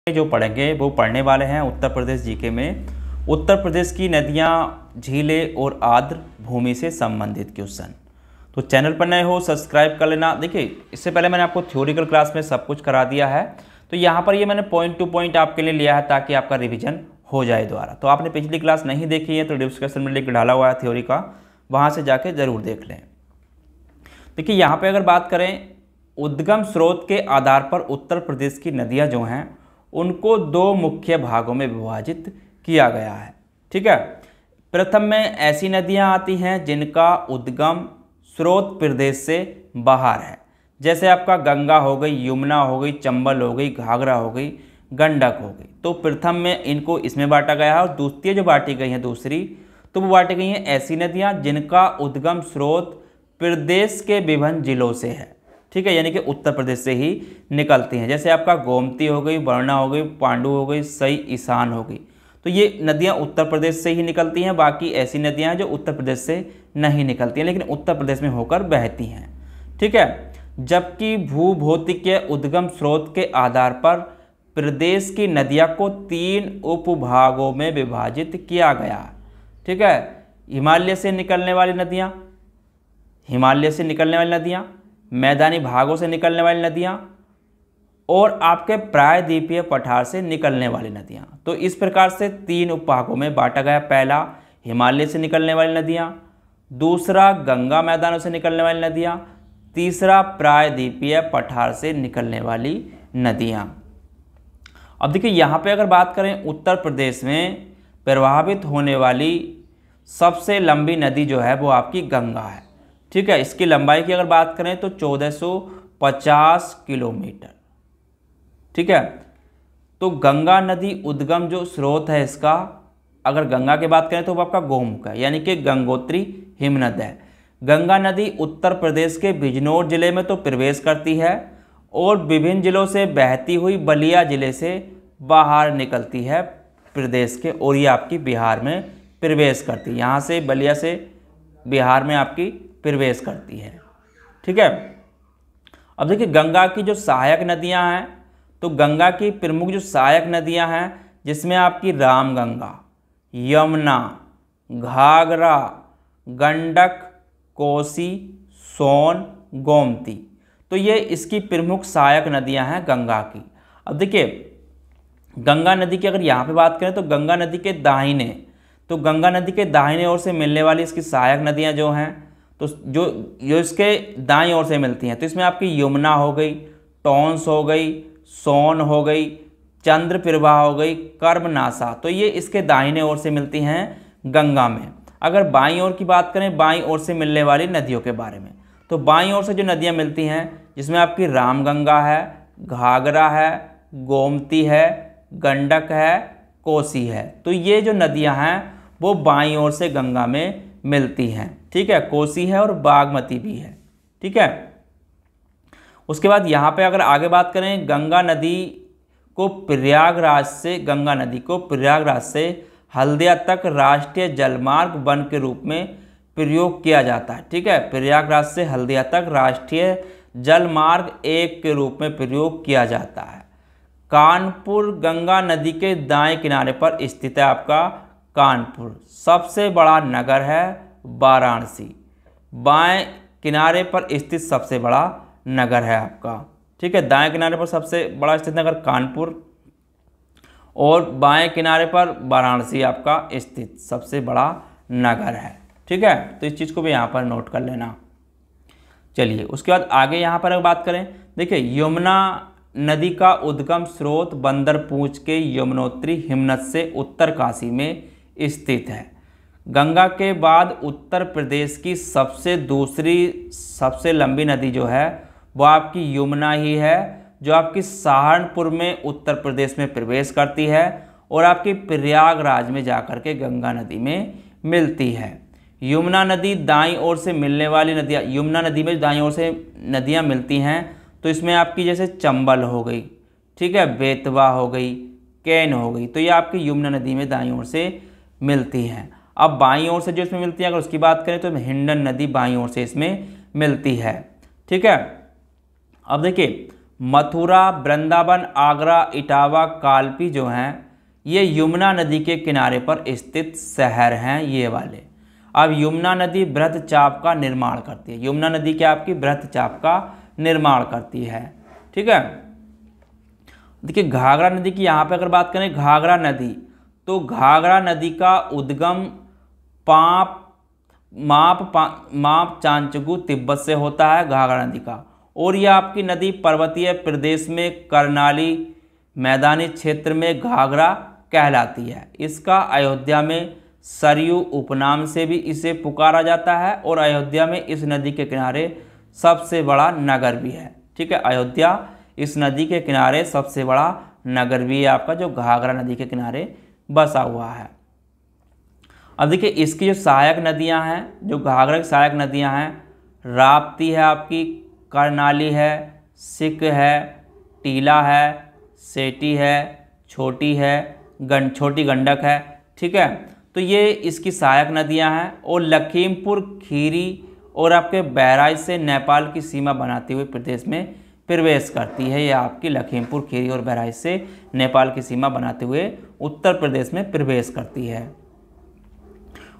जो पढ़ेंगे वो पढ़ने वाले हैं उत्तर प्रदेश जीके में उत्तर प्रदेश की नदियाँ, झीलें और आर्द्र भूमि से संबंधित क्वेश्चन। तो चैनल पर नए हो सब्सक्राइब कर लेना। देखिए, इससे पहले मैंने आपको थ्योरिकल क्लास में सब कुछ करा दिया है, तो यहाँ पर ये मैंने पॉइंट टू पॉइंट आपके लिए लिया है ताकि आपका रिवीजन हो जाए दोबारा। तो आपने पिछली क्लास नहीं देखी है तो डिस्क्रिप्शन में लिंक डाला हुआ है थ्योरी का, वहाँ से जाके ज़रूर देख लें। देखिए, यहाँ पे अगर बात करें उद्गम स्रोत के आधार पर उत्तर प्रदेश की नदियाँ जो हैं उनको दो मुख्य भागों में विभाजित किया गया है। ठीक है, प्रथम में ऐसी नदियाँ आती हैं जिनका उद्गम स्रोत प्रदेश से बाहर है, जैसे आपका गंगा हो गई, यमुना हो गई, चंबल हो गई, घाघरा हो गई, गंडक हो गई। तो प्रथम में इनको इसमें बांटा गया है और द्वितीय जो बांटी गई हैं दूसरी, तो वो बांटी गई हैं ऐसी नदियाँ जिनका उद्गम स्रोत प्रदेश के विभिन्न जिलों से है। ठीक है, यानी कि उत्तर प्रदेश से ही निकलती हैं, जैसे आपका गोमती हो गई, वरुणा हो गई, पांडु हो गई, सई, ईशान हो गई। तो ये नदियाँ उत्तर प्रदेश से ही निकलती हैं। बाकी ऐसी नदियाँ हैं जो उत्तर प्रदेश से नहीं निकलती हैं लेकिन उत्तर प्रदेश में होकर बहती हैं। ठीक है, जबकि भूभौतिकीय उद्गम स्रोत के आधार पर प्रदेश की नदियाँ को तीन उपभागों में विभाजित किया गया। ठीक है, हिमालय से निकलने वाली नदियाँ, हिमालय से निकलने वाली नदियाँ, मैदानी भागों से निकलने वाली नदियाँ और आपके प्रायद्वीपीय पठार से निकलने वाली नदियाँ। तो इस प्रकार से तीन उपभागों में बांटा गया। पहला हिमालय से निकलने वाली नदियाँ, दूसरा गंगा मैदानों से निकलने वाली नदियाँ, तीसरा प्रायद्वीपीय पठार से निकलने वाली नदियाँ। अब देखिए, यहाँ पे अगर बात करें उत्तर प्रदेश में प्रभावित होने वाली सबसे लंबी नदी जो है वो आपकी गंगा है। ठीक है, इसकी लंबाई की अगर बात करें तो 1450 किलोमीटर। ठीक है, तो गंगा नदी उद्गम जो स्रोत है इसका, अगर गंगा की बात करें तो वो आपका गोमुख है, यानी कि गंगोत्री हिमनद है। गंगा नदी उत्तर प्रदेश के बिजनौर जिले में तो प्रवेश करती है और विभिन्न जिलों से बहती हुई बलिया जिले से बाहर निकलती है प्रदेश के, और ये आपकी बिहार में प्रवेश करती है। यहाँ से बलिया से बिहार में आपकी प्रवेश करती है। ठीक है, अब देखिए गंगा की जो सहायक नदियां हैं, तो गंगा की प्रमुख जो सहायक नदियां हैं जिसमें आपकी रामगंगा, यमुना, घाघरा, गंडक, कोसी, सोन, गोमती, तो ये इसकी प्रमुख सहायक नदियां हैं गंगा की। अब देखिए, गंगा नदी की अगर यहाँ पे बात करें तो गंगा नदी के दाहिने, तो गंगा नदी के दाहिने ओर से मिलने वाली इसकी सहायक नदियाँ जो हैं, तो जो इसके दाईं ओर से मिलती हैं, तो इसमें आपकी यमुना हो गई, टॉन्स हो गई, सोन हो गई, चंद्रप्रभा हो गई, कर्मनाशा, तो ये इसके दाहिने ओर से मिलती हैं गंगा में। अगर बाईं ओर की बात करें, बाईं ओर से मिलने वाली नदियों के बारे में, तो बाईं ओर से जो नदियाँ मिलती हैं जिसमें आपकी रामगंगा है, घाघरा है, गोमती है, गंडक है, कोसी है, तो ये जो नदियाँ हैं वो बाईं ओर से गंगा में मिलती हैं। ठीक है, कोसी है और बागमती भी है। ठीक है, उसके बाद यहाँ पे अगर आगे बात करें, गंगा नदी को प्रयागराज से हल्दिया तक राष्ट्रीय जलमार्ग वन के रूप में प्रयोग किया जाता है। ठीक है, प्रयागराज से हल्दिया तक राष्ट्रीय जलमार्ग 1 के रूप में प्रयोग किया जाता है। कानपुर गंगा नदी के दाएं किनारे पर स्थित है आपका कानपुर। सबसे बड़ा नगर है वाराणसी, बाएं किनारे पर स्थित सबसे बड़ा नगर है आपका। ठीक है, दाएं किनारे पर सबसे बड़ा स्थित नगर कानपुर और बाएं किनारे पर वाराणसी आपका स्थित सबसे बड़ा नगर है। ठीक है, तो इस चीज़ को भी यहाँ पर नोट कर लेना। चलिए, उसके बाद आगे यहाँ पर अगर बात करें, देखिए यमुना नदी का उद्गम स्रोत बंदरपूंछ के यमुनोत्री हिमनद से उत्तरकाशी में स्थित है। गंगा के बाद उत्तर प्रदेश की सबसे लंबी नदी जो है वो आपकी यमुना ही है, जो आपकी सहारनपुर में उत्तर प्रदेश में प्रवेश करती है और आपकी प्रयागराज में जाकर के गंगा नदी में मिलती है। यमुना नदी दाईं ओर से मिलने वाली नदियाँ, यमुना नदी में दाईं ओर से नदियाँ मिलती हैं, तो इसमें आपकी जैसे चंबल हो गई, ठीक है, बेतवा हो गई, कैन हो गई, तो ये आपकी यमुना नदी में दाईं ओर से मिलती हैं। अब बाईं ओर से जो इसमें मिलती है अगर उसकी बात करें तो हिंडन नदी बाईं ओर से इसमें मिलती है। ठीक है, अब देखिए मथुरा, वृंदावन, आगरा, इटावा, कालपी जो हैं ये यमुना नदी के किनारे पर स्थित शहर हैं ये वाले। अब यमुना नदी बृहद चाप का निर्माण करती है। यमुना नदी क्या आपकी बृहद चाप का निर्माण करती है। ठीक है, देखिए घाघरा नदी की यहाँ पे अगर बात करें, घाघरा नदी, तो घाघरा नदी का उद्गम माप चांचगू तिब्बत से होता है घाघरा नदी का। और यह आपकी नदी पर्वतीय प्रदेश में करनाली मैदानी क्षेत्र में घाघरा कहलाती है। इसका अयोध्या में सरयू उपनाम से भी इसे पुकारा जाता है और अयोध्या में इस नदी के किनारे सबसे बड़ा नगर भी है। ठीक है, अयोध्या इस नदी के किनारे सबसे बड़ा नगर भी है आपका, जो घाघरा नदी के किनारे बसा हुआ है। अब देखिए इसकी जो सहायक नदियां हैं, जो घाघरा की सहायक नदियां हैं, राप्ती है आपकी, करनाली है, सिक है, टीला है, सेठी है, छोटी है, छोटी गंडक है। ठीक है, तो ये इसकी सहायक नदियां हैं। और लखीमपुर खीरी और आपके बहराइच से नेपाल की सीमा बनाते हुए प्रदेश में प्रवेश करती है। यह आपकी लखीमपुर खीरी और बहराइच से नेपाल की सीमा बनाते हुए उत्तर प्रदेश में प्रवेश करती है।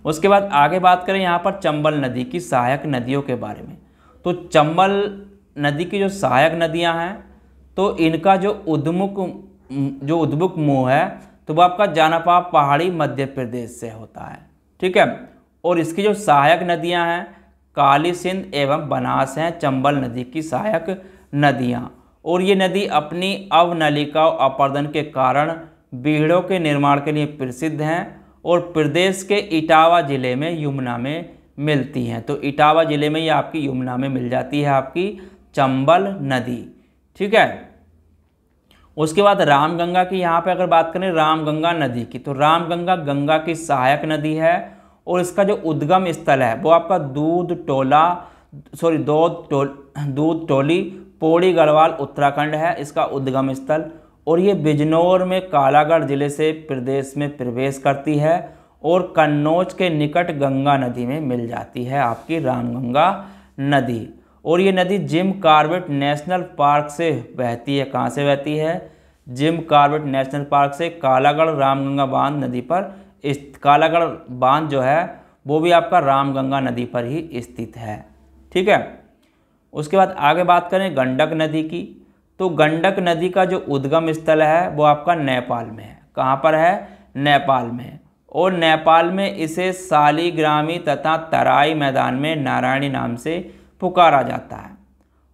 उसके बाद आगे बात करें यहाँ पर चंबल नदी की सहायक नदियों के बारे में। तो चंबल नदी की जो सहायक नदियाँ हैं, तो इनका जो उद्मुख मुँह है तो वह आपका जानापा पहाड़ी मध्य प्रदेश से होता है। ठीक है, और इसकी जो सहायक नदियां हैं काली सिंध एवं बनास हैं चंबल नदी की सहायक नदियां। और ये नदी अपनी अवनलिका अपर्दन के कारण बीहड़ों के निर्माण के लिए प्रसिद्ध हैं और प्रदेश के इटावा जिले में यमुना में मिलती हैं। तो इटावा जिले में ये आपकी यमुना में मिल जाती है आपकी चंबल नदी। ठीक है, उसके बाद रामगंगा की यहाँ पे अगर बात करें रामगंगा नदी की, तो रामगंगा गंगा की सहायक नदी है और इसका जो उद्गम स्थल है वो आपका दूध टोली पौड़ी गढ़वाल उत्तराखंड है इसका उद्गम स्थल। और ये बिजनौर में कालागढ़ जिले से प्रदेश में प्रवेश करती है और कन्नौज के निकट गंगा नदी में मिल जाती है आपकी रामगंगा नदी। और ये नदी जिम कॉर्बेट नेशनल पार्क से बहती है। कहाँ से बहती है? जिम कॉर्बेट नेशनल पार्क से कालागढ़ रामगंगा बांध नदी पर। कालागढ़ बांध जो है वो भी आपका रामगंगा नदी पर ही स्थित है। ठीक है, उसके बाद आगे बात करें गंडक नदी की, तो गंडक नदी का जो उद्गम स्थल है वो आपका नेपाल में है। कहाँ पर है? नेपाल में। और नेपाल में इसे शालिग्रामी तथा तराई मैदान में नारायणी नाम से पुकारा जाता है।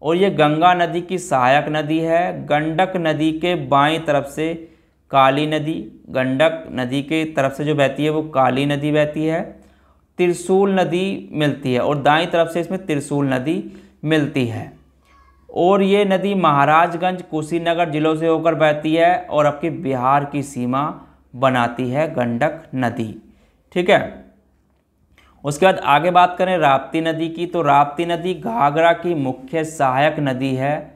और ये गंगा नदी की सहायक नदी है। गंडक नदी के बाईं तरफ से काली नदी, गंडक नदी के तरफ से जो बहती है वो काली नदी बहती है, त्रिशूल नदी मिलती है और दाईं तरफ से इसमें त्रिशूल नदी मिलती है। और ये नदी महाराजगंज कुशीनगर जिलों से होकर बहती है और आपकी बिहार की सीमा बनाती है गंडक नदी। ठीक है, उसके बाद आगे बात करें राप्ती नदी की, तो राप्ती नदी घाघरा की मुख्य सहायक नदी है।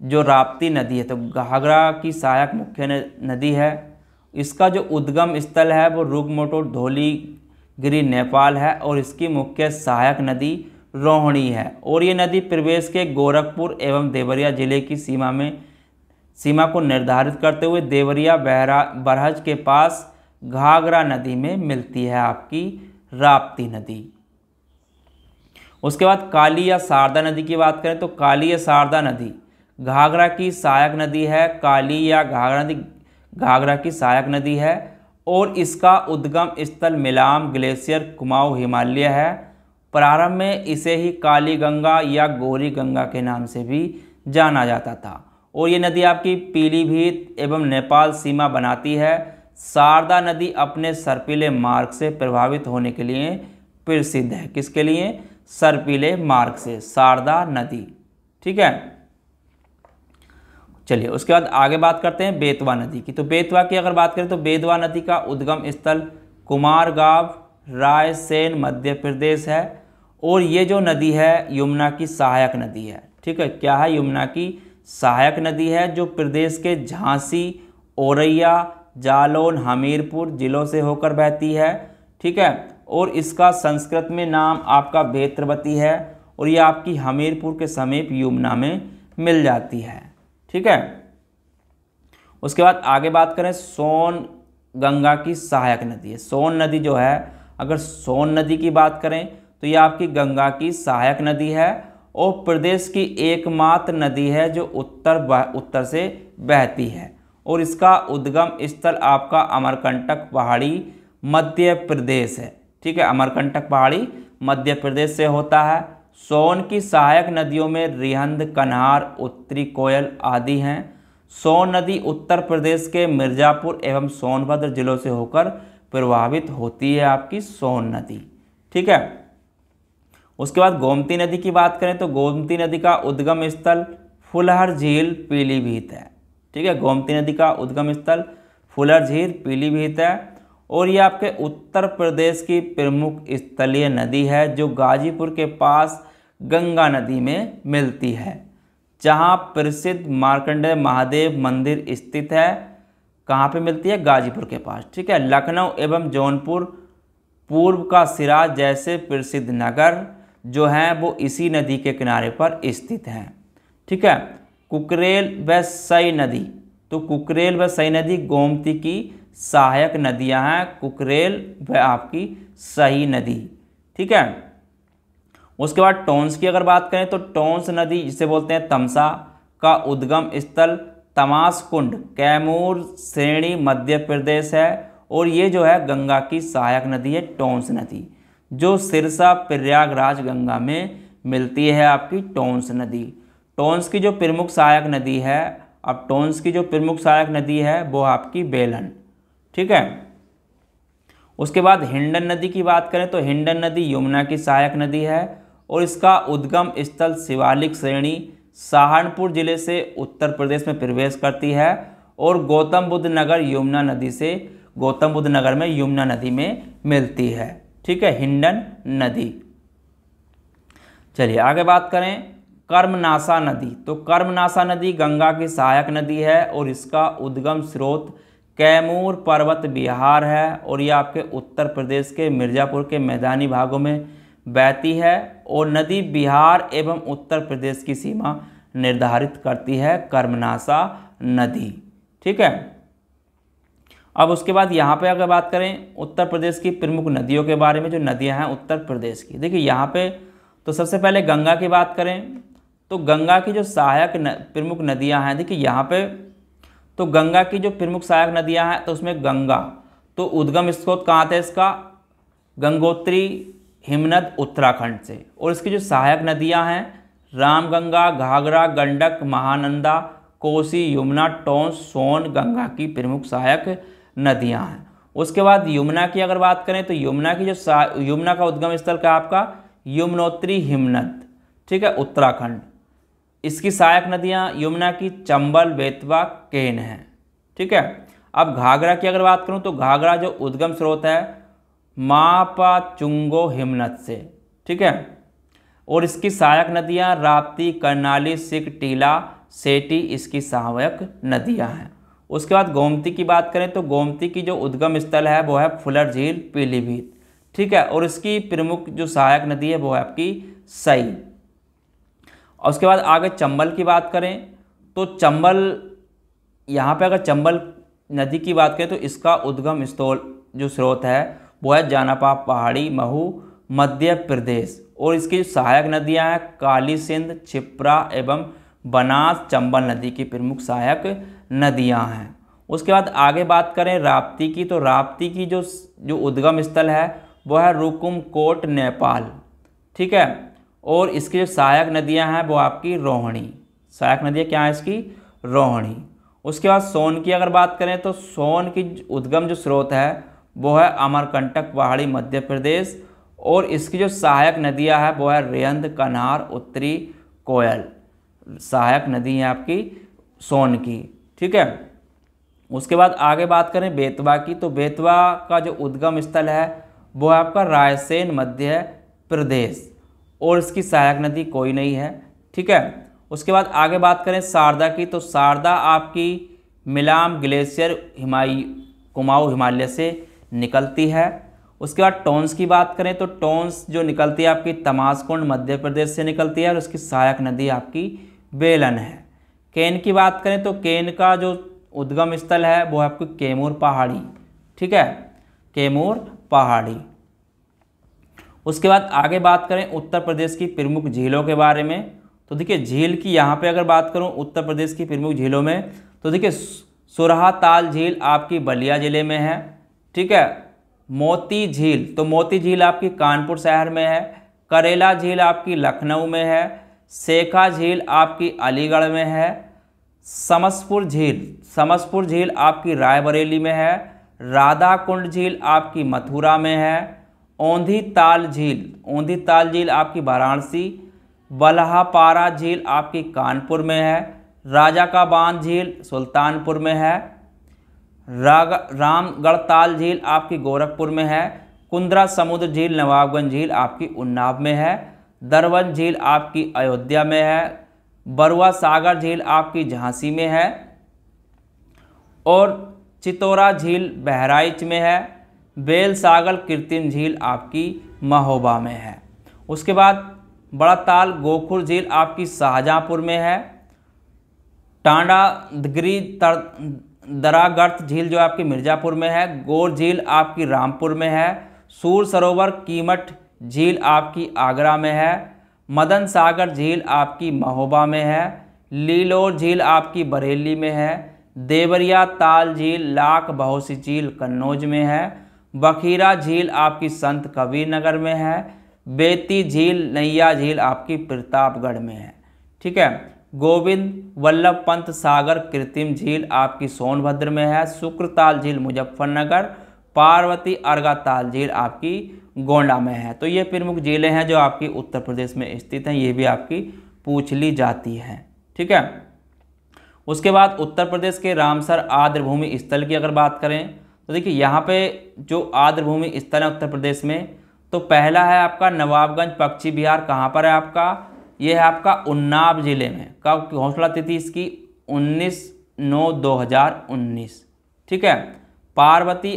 जो राप्ती नदी है तो घाघरा की सहायक मुख्य नदी है। इसका जो उद्गम स्थल है वो रुगमोटो धौलीगिरी नेपाल है और इसकी मुख्य सहायक नदी रोहिणी है। और ये नदी प्रदेश के गोरखपुर एवं देवरिया जिले की सीमा को निर्धारित करते हुए देवरिया बरहज के पास घाघरा नदी में मिलती है आपकी राप्ती नदी। उसके बाद काली या शारदा नदी की बात करें तो काली या शारदा नदी घाघरा की सहायक नदी है। काली या घाघरा नदी घाघरा की सहायक नदी है और इसका उद्गम स्थल मिलाम ग्लेशियर कुमाऊं हिमालय है। प्रारंभ में इसे ही काली गंगा या गौरी गंगा के नाम से भी जाना जाता था। और ये नदी आपकी पीलीभीत एवं नेपाल सीमा बनाती है। शारदा नदी अपने सर्पीले मार्ग से प्रभावित होने के लिए प्रसिद्ध है। किसके लिए? सर्पीले मार्ग से शारदा नदी। ठीक है, चलिए उसके बाद आगे बात करते हैं बेतवा नदी की। तो बेतवा की अगर बात करें तो बेतवा नदी का उद्गम स्थल कुमारगांव रायसेन मध्य प्रदेश है। और ये जो नदी है यमुना की सहायक नदी है। ठीक है, क्या है? यमुना की सहायक नदी है जो प्रदेश के झांसी, औरैया, जालौन, हमीरपुर जिलों से होकर बहती है। ठीक है, और इसका संस्कृत में नाम आपका बेत्रवती है और ये आपकी हमीरपुर के समीप यमुना में मिल जाती है। ठीक है। उसके बाद आगे बात करें, सोन गंगा की सहायक नदी है। सोन नदी जो है, अगर सोन नदी की बात करें तो ये आपकी गंगा की सहायक नदी है और प्रदेश की एकमात्र नदी है जो उत्तर से बहती है और इसका उद्गम स्थल आपका अमरकंटक पहाड़ी मध्य प्रदेश है। ठीक है, अमरकंटक पहाड़ी मध्य प्रदेश से होता है। सोन की सहायक नदियों में रिहंद, कन्हार, उत्तरी कोयल आदि हैं। सोन नदी उत्तर प्रदेश के मिर्ज़ापुर एवं सोनभद्र जिलों से होकर प्रवाहित होती है आपकी सोन नदी। ठीक है। उसके बाद गोमती नदी की बात करें तो गोमती नदी का उद्गम स्थल फुलहर झील पीलीभीत है। ठीक है, गोमती नदी का उद्गम स्थल फुलहर झील पीलीभीत है और ये आपके उत्तर प्रदेश की प्रमुख स्थलीय नदी है जो गाजीपुर के पास गंगा नदी में मिलती है, जहाँ प्रसिद्ध मार्कंडेय महादेव मंदिर स्थित है। कहाँ पे मिलती है? गाजीपुर के पास। ठीक है, लखनऊ एवं जौनपुर पूर्व का सिरा जैसे प्रसिद्ध नगर जो हैं वो इसी नदी के किनारे पर स्थित हैं। ठीक है, कुकरेल व सई नदी, तो कुकरेल व सई नदी गोमती की सहायक नदियां हैं, कुकरेल व आपकी सई नदी। ठीक है। उसके बाद टोंस की अगर बात करें तो टोंस नदी जिसे बोलते हैं तमसा का उद्गम स्थल तमास कुंड कैमूर श्रेणी मध्य प्रदेश है और ये जो है गंगा की सहायक नदी है टोंस नदी, जो सिरसा प्रयागराज गंगा में मिलती है आपकी टोंस नदी। टोंस की जो प्रमुख सहायक नदी है, अब टोंस की जो प्रमुख सहायक नदी है वो आपकी बेलन। ठीक है। उसके बाद हिंडन नदी की बात करें तो हिंडन नदी यमुना की सहायक नदी है और इसका उद्गम स्थल शिवालिक श्रेणी सहारनपुर जिले से उत्तर प्रदेश में प्रवेश करती है और गौतम बुद्ध नगर यमुना नदी से गौतम बुद्ध नगर में यमुना नदी में मिलती है। ठीक है, हिंडन नदी। चलिए आगे बात करें कर्मनासा नदी, तो कर्मनासा नदी गंगा की सहायक नदी है और इसका उद्गम स्रोत कैमूर पर्वत विहार है और ये आपके उत्तर प्रदेश के मिर्ज़ापुर के मैदानी भागों में बहती है और नदी बिहार एवं उत्तर प्रदेश की सीमा निर्धारित करती है, कर्मनासा नदी। ठीक है। अब उसके बाद यहाँ पे अगर बात करें उत्तर प्रदेश की प्रमुख नदियों के बारे में, जो नदियाँ हैं उत्तर प्रदेश की, देखिए यहाँ पे तो सबसे पहले गंगा की बात करें तो गंगा की जो सहायक प्रमुख नदियाँ हैं, देखिए यहाँ पे तो गंगा की जो प्रमुख सहायक नदियाँ हैं तो उसमें गंगा, तो उद्गम स्रोत कहाँ थे इसका? गंगोत्री हिमनद उत्तराखंड से, और इसकी जो सहायक नदियाँ हैं रामगंगा, घाघरा, गंडक, महानंदा, कोसी, यमुना, टोंस, सोन गंगा की प्रमुख सहायक नदियाँ हैं। उसके बाद यमुना की अगर बात करें तो यमुना की जो यमुना का उद्गम स्थल क्या आपका? यमुनोत्री हिमनद। ठीक है, उत्तराखंड। इसकी सहायक नदियाँ यमुना की चंबल, बेतवा, केन हैं। ठीक है। अब घाघरा की अगर बात करूँ तो घाघरा जो उद्गम स्रोत है मापाचुंगो हिमनद से। ठीक है, और इसकी सहायक नदियाँ राप्ती, कर्नाली, सिक, टीला, सेठी इसकी सहायक नदियाँ हैं। उसके बाद गोमती की बात करें तो गोमती की जो उद्गम स्थल है वो है फुलर झील पीलीभीत। ठीक है, और इसकी प्रमुख जो सहायक नदी है वो है आपकी सई। और उसके बाद आगे चंबल की बात करें तो चंबल, यहाँ पे अगर चंबल नदी की बात करें तो इसका उद्गम स्थल जो स्रोत है वो है जानापा पहाड़ी महू मध्य प्रदेश और इसकी सहायक नदियाँ हैं काली सिंध, छिप्रा एवं बनास चंबल नदी की प्रमुख सहायक नदियाँ हैं। उसके बाद आगे बात करें राप्ती की तो राप्ती की जो उद्गम स्थल है वो है रुकुमकोट नेपाल। ठीक है, और इसकी जो सहायक नदियां हैं वो आपकी रोहिणी, सहायक नदियां क्या है इसकी? रोहिणी। उसके बाद सोन की अगर बात करें तो सोन की उद्गम जो स्रोत है वो है अमरकंटक पहाड़ी मध्य प्रदेश और इसकी जो सहायक नदियां हैं वो है रिहंद, कन्हार, उत्तरी कोयल सहायक नदी है आपकी सोन की। ठीक है। उसके बाद आगे बात करें बेतवा की तो बेतवा का जो उद्गम स्थल है वो है आपका रायसेन मध्य प्रदेश और इसकी सहायक नदी कोई नहीं है। ठीक है। उसके बाद आगे बात करें शारदा की तो शारदा आपकी मिलाम ग्लेशियर कुमाऊं हिमालय से निकलती है। उसके बाद टोंस की बात करें तो टोंस जो निकलती है आपकी तमासकुंड मध्य प्रदेश से निकलती है और उसकी सहायक नदी आपकी बेलन है। केन की बात करें तो केन का जो उद्गम स्थल है वो है आपकी कैमूर पहाड़ी, ठीक है, कैमूर पहाड़ी। उसके बाद आगे बात करें उत्तर प्रदेश की प्रमुख झीलों के बारे में, तो देखिए झील की यहाँ पे अगर बात करूँ उत्तर प्रदेश की प्रमुख झीलों में, तो देखिए सुरहा ताल झील आपकी बलिया ज़िले में है, ठीक है। मोती झील, तो मोती झील आपकी कानपुर शहर में है। करेला झील आपकी लखनऊ में है। शेखा झील आपकी अलीगढ़ में है। समसपुर झील आपकी रायबरेली में है। राधा कुंड झील आपकी मथुरा में है। औंधी ताल झील आपकी वाराणसी। बल्हापारा झील आपकी कानपुर में है। राजा का बांध झील सुल्तानपुर में है। रामगढ़ ताल झील आपकी गोरखपुर में है। कुंद्रा समुद्र झील नवाबगंज झील आपकी उन्नाव में है। दरवन झील आपकी अयोध्या में है। बरुआ सागर झील आपकी झांसी में है और चितौरा झील बहराइच में है। बेल सागर कृत्रिम झील आपकी महोबा में है। उसके बाद बड़ा ताल गोखुर झील आपकी शाहजहाँपुर में है। टांडागिरी दरागर्थ झील जो आपकी मिर्ज़ापुर में है। गोर झील आपकी रामपुर में है। सूर सरोवर कीमठ झील आपकी आगरा में है। मदन सागर झील आपकी महोबा में है। लीलोर झील आपकी बरेली में है। देवरिया ताल झील लाख बहुसी झील कन्नौज में है। बखीरा झील आपकी संत कबीर नगर में है। बेती झील नैया झील आपकी प्रतापगढ़ में है, ठीक है। गोविंद वल्लभ पंत सागर कृत्रिम झील आपकी सोनभद्र में है। शुक्रताल झील मुजफ्फरनगर। पार्वती अर्गा ताल झील आपकी गोंडा में है। तो ये प्रमुख झीलें हैं जो आपकी उत्तर प्रदेश में स्थित हैं, ये भी आपकी पूछ ली जाती हैं, ठीक है। उसके बाद उत्तर प्रदेश के रामसर आर्द्रभूमि स्थल की अगर बात करें तो देखिए यहाँ पे जो आर्द्रभूमि स्थल है उत्तर प्रदेश में, तो पहला है आपका नवाबगंज पक्षी विहार। कहाँ पर है आपका? ये है आपका उन्नाव जिले में। कब घोषणा तिथि इसकी? 19/9/2019, ठीक है। पार्वती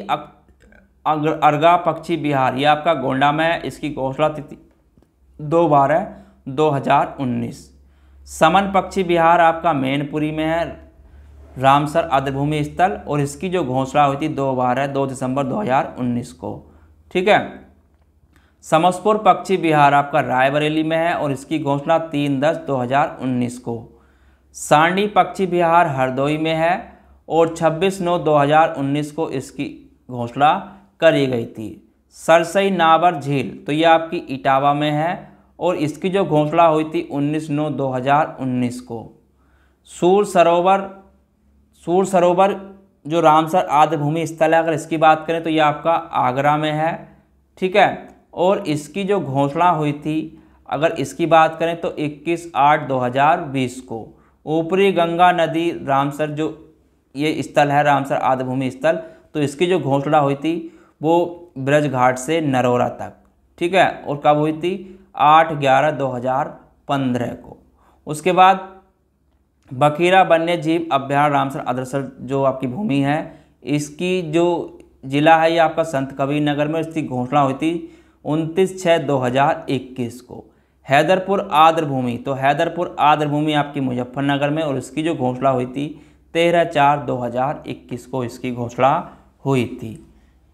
अर्गा पक्षी विहार ये आपका गोंडा में है। इसकी घोषणा तिथि 2 बार है, 2019। समन पक्षी विहार आपका मैनपुरी में है, रामसर आर्द्रभूमि स्थल, और इसकी जो घोषणा हुई थी 2 बार है, 2 दिसंबर 2019 को, ठीक है। समसपुर पक्षी विहार आपका रायबरेली में है और इसकी घोषणा 3/10/2019 को। सांडी पक्षी विहार हरदोई में है और 26/9/2019 को इसकी घोषणा करी गई थी। सरसई नावर झील तो ये आपकी इटावा में है और इसकी जो घोषणा हुई थी 19/9/2019 को। सूर सरोवर जो रामसर आर्द्रभूमि स्थल है, अगर इसकी बात करें तो ये आपका आगरा में है, ठीक है। और इसकी जो घोषणा हुई थी अगर इसकी बात करें तो 21/8/2020 को। ऊपरी गंगा नदी रामसर जो ये स्थल है रामसर आर्द्रभूमि स्थल, तो इसकी जो घोषणा हुई थी वो ब्रज घाट से नरोरा तक, ठीक है। और कब हुई थी? 8/11/2015 को। उसके बाद बखीरा वन्य जीव अभ्यारण्य रामसर अग्रसर जो आपकी भूमि है, इसकी जो जिला है ये आपका संत कबीर नगर में। इसकी घोषणा हुई थी 29/6/2021 को। हैदरपुर आर्द्रभूमि तो हैदरपुर आर्द्रभूमि आपकी मुजफ्फरनगर में और इसकी जो घोषणा हुई थी 13/4/2021 को इसकी घोषणा हुई थी,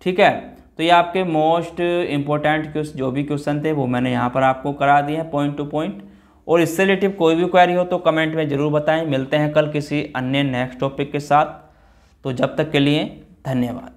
ठीक है। तो ये आपके मोस्ट इम्पोर्टेंट जो भी क्वेश्चन थे वो मैंने यहाँ पर आपको करा दिए हैं पॉइंट टू पॉइंट। और इससे रिलेटिव कोई भी क्वेरी हो तो कमेंट में ज़रूर बताएं। मिलते हैं कल किसी अन्य नेक्स्ट टॉपिक के साथ। तो जब तक के लिए धन्यवाद।